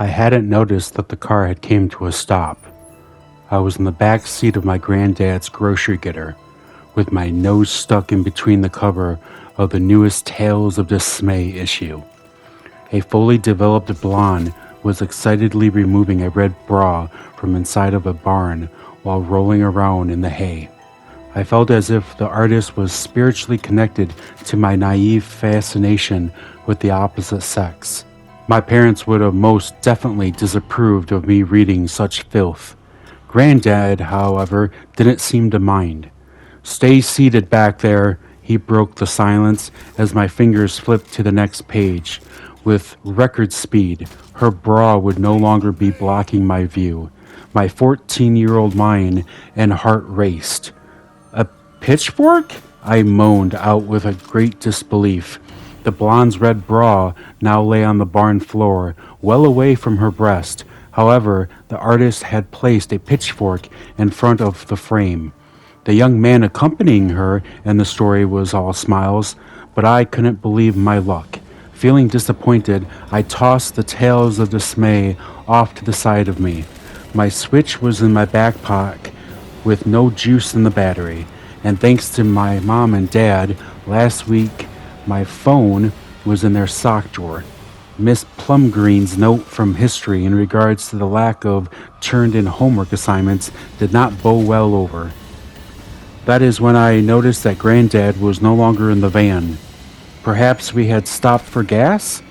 I hadn't noticed that the car had came to a stop. I was in the back seat of my granddad's grocery getter, with my nose stuck in between the cover of the newest Tales of Dismay issue. A fully developed blonde was excitedly removing a red bra from inside of a barn while rolling around in the hay. I felt as if the artist was spiritually connected to my naive fascination with the opposite sex. My parents would have most definitely disapproved of me reading such filth. Granddad, however, didn't seem to mind. "Stay seated back there," he broke the silence as my fingers flipped to the next page. With record speed, her bra would no longer be blocking my view. My 14-year-old mind and heart raced. "A pitchfork?" I moaned out with a great disbelief. The blonde's red bra now lay on the barn floor, well away from her breast. However, the artist had placed a pitchfork in front of the frame. The young man accompanying her in the story was all smiles, but I couldn't believe my luck. Feeling disappointed, I tossed the Tales of Dismay off to the side of me. My Switch was in my back pocket with no juice in the battery, and thanks to my mom and dad, last week my phone was in their sock drawer. Miss Plumgreen's note from history in regards to the lack of turned-in homework assignments did not bow well over. That is when I noticed that Granddad was no longer in the van. Perhaps we had stopped for gas?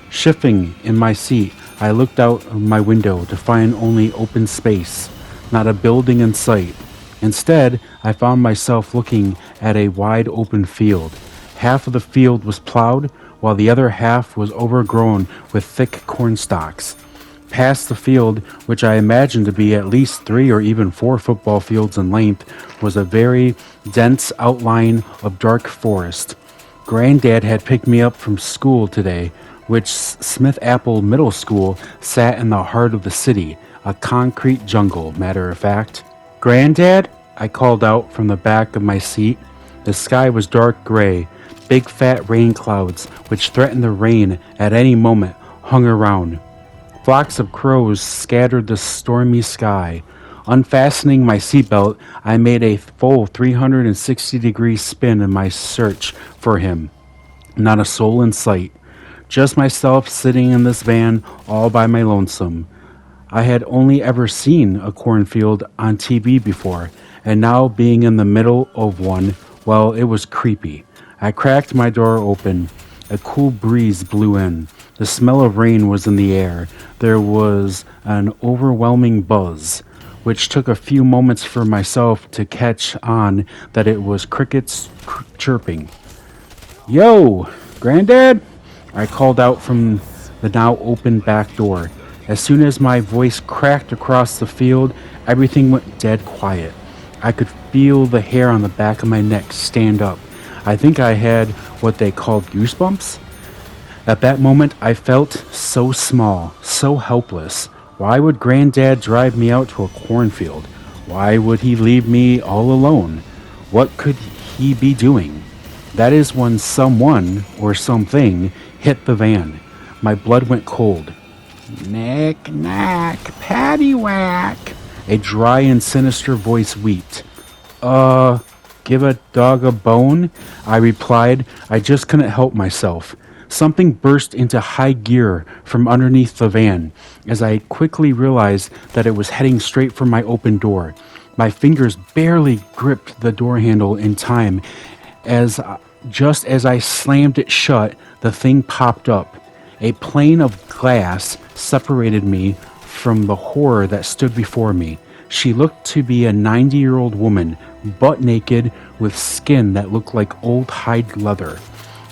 Shifting in my seat, I looked out of my window to find only open space, not a building in sight. Instead, I found myself looking at a wide open field. Half of the field was plowed, while the other half was overgrown with thick corn stalks. Past the field, which I imagined to be at least 3 or even 4 football fields in length, was a very dense outline of dark forest. Granddad had picked me up from school today, which Smith Apple Middle School sat in the heart of the city, a concrete jungle, matter of fact. "Granddad?" I called out from the back of my seat. The sky was dark gray. Big fat rain clouds, which threatened to rain at any moment, hung around. Flocks of crows scattered the stormy sky. Unfastening my seatbelt, I made a full 360-degree spin in my search for him. Not a soul in sight. Just myself sitting in this van all by my lonesome. I had only ever seen a cornfield on TV before, and now being in the middle of one, well, it was creepy. I cracked my door open. A cool breeze blew in. The smell of rain was in the air. There was an overwhelming buzz, which took a few moments for myself to catch on that it was crickets chirping. "Yo, Granddad?" I called out from the now open back door. As soon as my voice cracked across the field, everything went dead quiet. I could feel the hair on the back of my neck stand up. I think I had what they called goosebumps. At that moment, I felt so small, so helpless. Why would Granddad drive me out to a cornfield? Why would he leave me all alone? What could he be doing? That is when someone or something hit the van. My blood went cold. "Knack, knack, paddywhack," a dry and sinister voice weeped. Give a dog a bone?" I replied. I just couldn't help myself. Something burst into high gear from underneath the van, as I quickly realized that it was heading straight for my open door. My fingers barely gripped the door handle in time. Just as I slammed it shut, the thing popped up. A plane of glass separated me from the horror that stood before me. She looked to be a 90-year-old woman, butt naked, with skin that looked like old hide leather.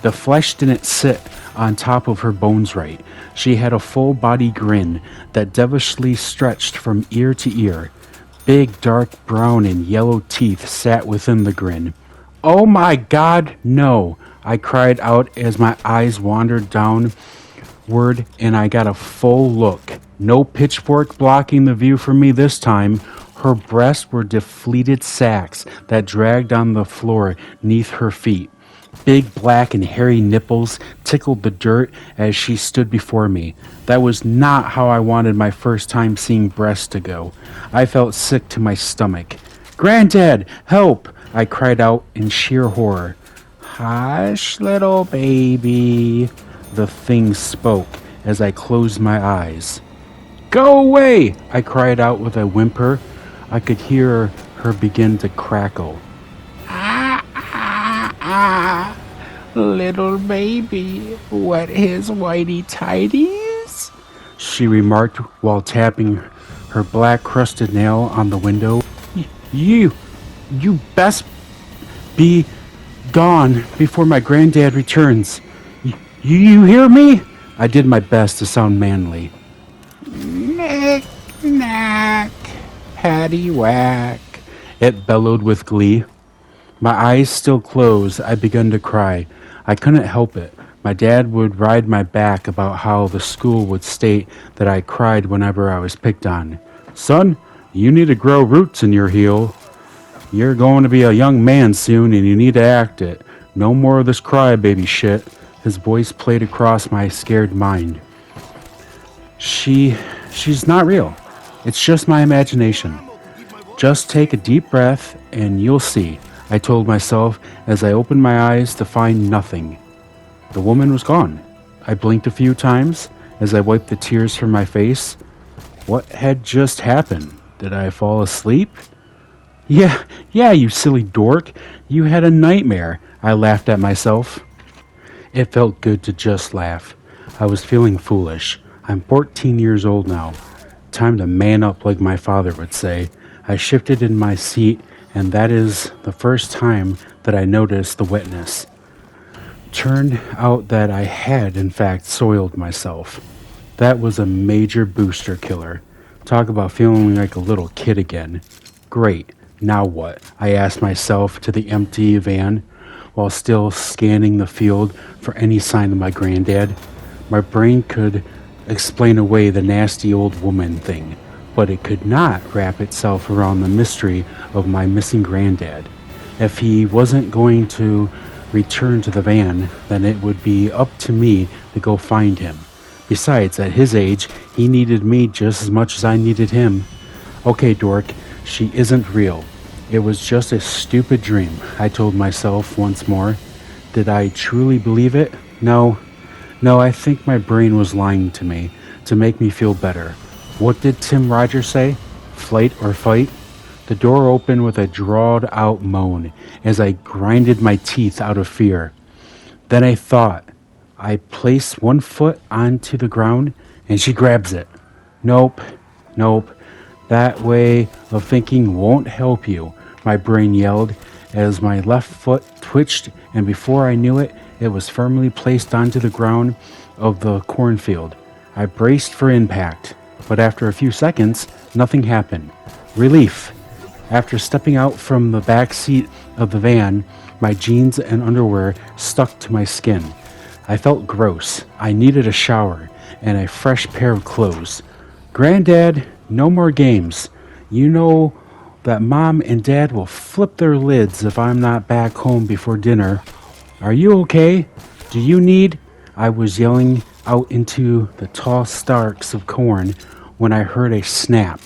The flesh didn't sit on top of her bones right. She had a full body grin that devilishly stretched from ear to ear. Big dark brown and yellow teeth sat within the grin. "Oh my God, no!" I cried out as my eyes wandered downward and I got a full look. No pitchfork blocking the view from me this time. Her breasts were deflated sacks that dragged on the floor neath her feet. Big black and hairy nipples tickled the dirt as she stood before me. That was not how I wanted my first time seeing breasts to go. I felt sick to my stomach. "Granddad, help!" I cried out in sheer horror. "Hush, little baby," the thing spoke as I closed my eyes. "Go away!" I cried out with a whimper. I could hear her begin to crackle. "Ah, little baby, wet his whitey tighties," she remarked while tapping her black crusted nail on the window. You best be gone before my granddad returns. You hear me?" I did my best to sound manly. "Knick, knack, paddywhack," it bellowed with glee. My eyes still closed, I began to cry. I couldn't help it. My dad would ride my back about how the school would state that I cried whenever I was picked on. "Son, you need to grow roots in your heel. You're going to be a young man soon and you need to act it. No more of this crybaby shit." His voice played across my scared mind. She's not real. It's just my imagination. Just take a deep breath and you'll see, I told myself as I opened my eyes to find nothing. The woman was gone. I blinked a few times as I wiped the tears from my face. What had just happened? Did I fall asleep? Yeah, you silly dork. You had a nightmare. I laughed at myself. It felt good to just laugh. I was feeling foolish. I'm 14 years old now. Time to man up, like my father would say. I shifted in my seat, and that is the first time that I noticed the wetness. Turned out that I had, in fact, soiled myself. That was a major booster killer. Talk about feeling like a little kid again. Great. Now what? I asked myself to the empty van while still scanning the field for any sign of my granddad. My brain could explain away the nasty old woman thing, but it could not wrap itself around the mystery of my missing granddad. If he wasn't going to return to the van, then it would be up to me to go find him. Besides, at his age, he needed me just as much as I needed him. Okay, dork, she isn't real. It was just a stupid dream, I told myself once more. Did I truly believe it? No, I think my brain was lying to me to make me feel better. What did Tim Rogers say? Flight or fight? The door opened with a drawled out moan as I grinded my teeth out of fear. Then I thought. I place one foot onto the ground and she grabs it. Nope. That way of thinking won't help you, my brain yelled as my left foot twitched, and before I knew it, it was firmly placed onto the ground of the cornfield. I braced for impact, but after a few seconds, nothing happened. Relief. After stepping out from the back seat of the van, my jeans and underwear stuck to my skin. I felt gross. I needed a shower and a fresh pair of clothes. Granddad, no more games. You know that Mom and Dad will flip their lids if I'm not back home before dinner. Are you okay? Do you need? I was yelling out into the tall stalks of corn when I heard a snap,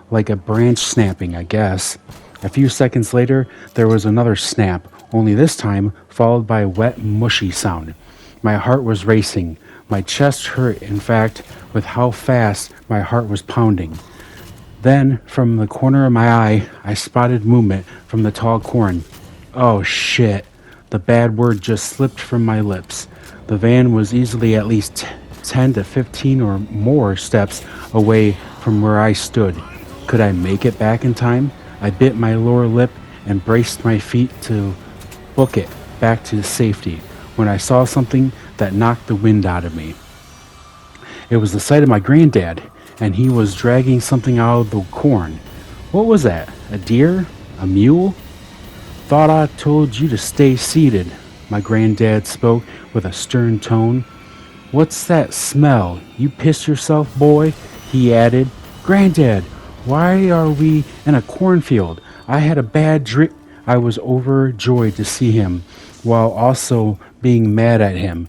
like a branch snapping, I guess. A few seconds later, there was another snap, only this time followed by a wet, mushy sound. My heart was racing. My chest hurt, in fact, with how fast my heart was pounding. Then, from the corner of my eye, I spotted movement from the tall corn. Oh shit. The bad word just slipped from my lips. The van was easily at least 10 to 15 or more steps away from where I stood. Could I make it back in time? I bit my lower lip and braced my feet to book it back to safety when I saw something that knocked the wind out of me. It was the sight of my granddad, and he was dragging something out of the corn. What was that? A deer? A mule? Thought I told you to stay seated, my granddad spoke with a stern tone. What's that smell? You pissed yourself, boy? He added. Granddad, why are we in a cornfield? I had a bad dream. I was overjoyed to see him. while also being mad at him.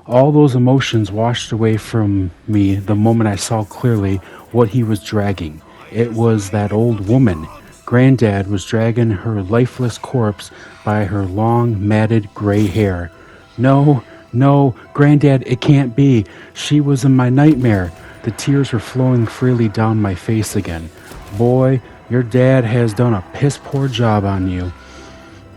All those emotions washed away from me the moment I saw clearly what he was dragging. It was that old woman. Granddad was dragging her lifeless corpse by her long, matted gray hair. No, no, Granddad, it can't be. She was in my nightmare. The tears were flowing freely down my face again. Boy, your dad has done a piss poor job on you.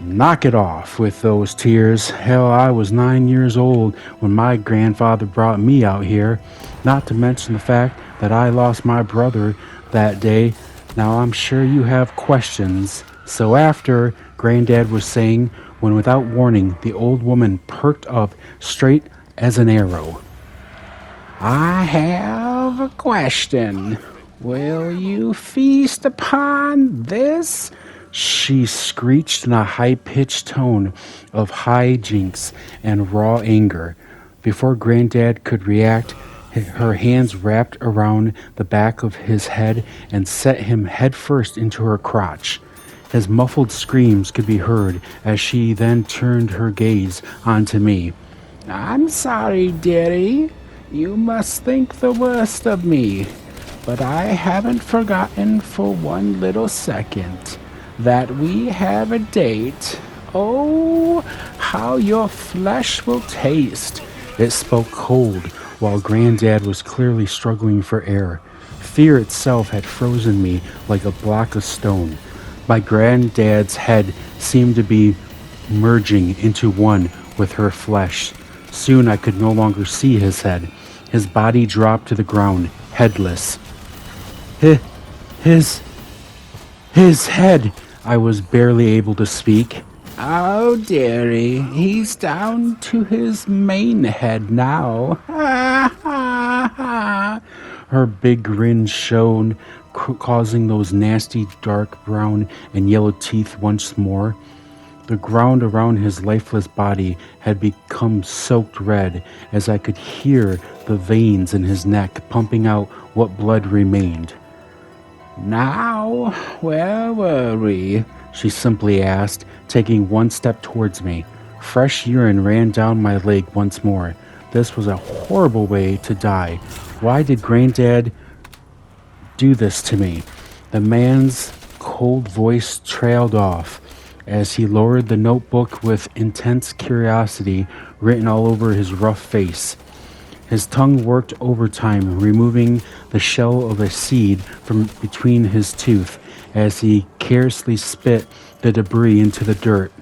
Knock it off with those tears. Hell, I was 9 years old when my grandfather brought me out here. Not to mention the fact that I lost my brother that day. Now I'm sure you have questions. So after, Granddad was saying, when without warning, the old woman perked up straight as an arrow. I have a question. Will you feast upon this? She screeched in a high-pitched tone of hijinks and raw anger. Before Granddad could react, her hands wrapped around the back of his head and set him headfirst into her crotch. His muffled screams could be heard as she then turned her gaze onto me. I'm sorry, dearie. You must think the worst of me. But I haven't forgotten for one little second that we have a date. Oh, how your flesh will taste. It spoke cold, while Granddad was clearly struggling for air. Fear itself had frozen me like a block of stone. My Granddad's head seemed to be merging into one with her flesh. Soon I could no longer see his head. His body dropped to the ground, headless. His head. I was barely able to speak. Oh, dearie, he's down to his main head now. Ha ha ha. Her big grin shone, causing those nasty dark brown and yellow teeth once more. The ground around his lifeless body had become soaked red as I could hear the veins in his neck pumping out what blood remained. Now, where were we? She simply asked, taking one step towards me. Fresh urine ran down my leg once more. This was a horrible way to die. Why did Granddad do this to me? The man's cold voice trailed off as he lowered the notebook with intense curiosity written all over his rough face. His tongue worked overtime, removing the shell of a seed from between his teeth as he carelessly spit the debris into the dirt.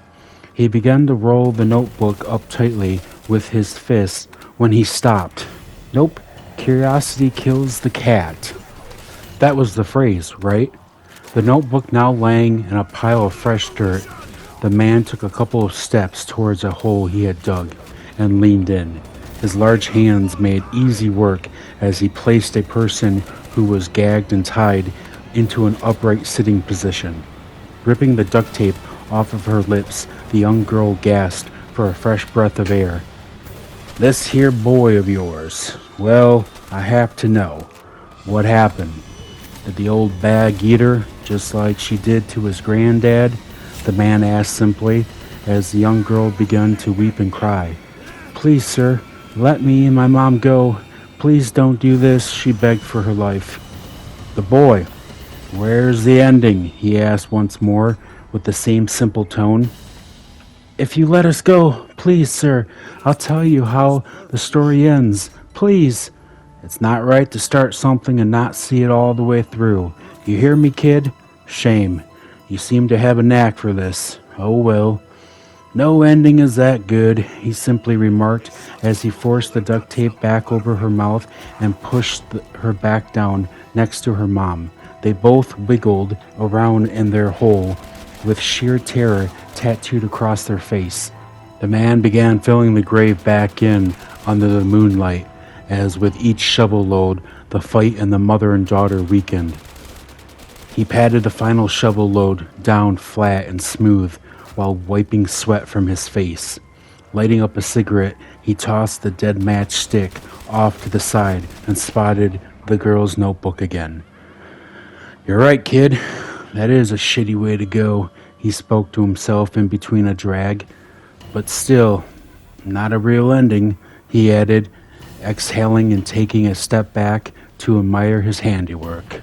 He began to roll the notebook up tightly with his fist when he stopped. Nope, curiosity kills the cat. That was the phrase, right? The notebook now laying in a pile of fresh dirt. The man took a couple of steps towards a hole he had dug and leaned in. His large hands made easy work as he placed a person who was gagged and tied into an upright sitting position. Ripping the duct tape off of her lips, the young girl gasped for a fresh breath of air. This here boy of yours, well, I have to know. What happened? Did the old bag eat her, just like she did to his granddad? The man asked simply, as the young girl began to weep and cry. Please, sir, let me and my mom go. Please don't do this, she begged for her life. The boy, where's the ending? He asked once more, with the same simple tone. If you let us go, please, sir, I'll tell you how the story ends. Please. It's not right to start something and not see it all the way through. You hear me, kid? Shame. You seem to have a knack for this. Oh well. No ending is that good, he simply remarked as he forced the duct tape back over her mouth and pushed her back down next to her mom. They both wiggled around in their hole with sheer terror tattooed across their face. The man began filling the grave back in under the moonlight, as with each shovel load, the fight and the mother and daughter weakened. He patted the final shovel load down flat and smooth while wiping sweat from his face. Lighting up a cigarette, he tossed the dead matchstick off to the side and spotted the girl's notebook again. You're right, kid. That is a shitty way to go, he spoke to himself in between a drag. But still, not a real ending, he added, exhaling and taking a step back to admire his handiwork.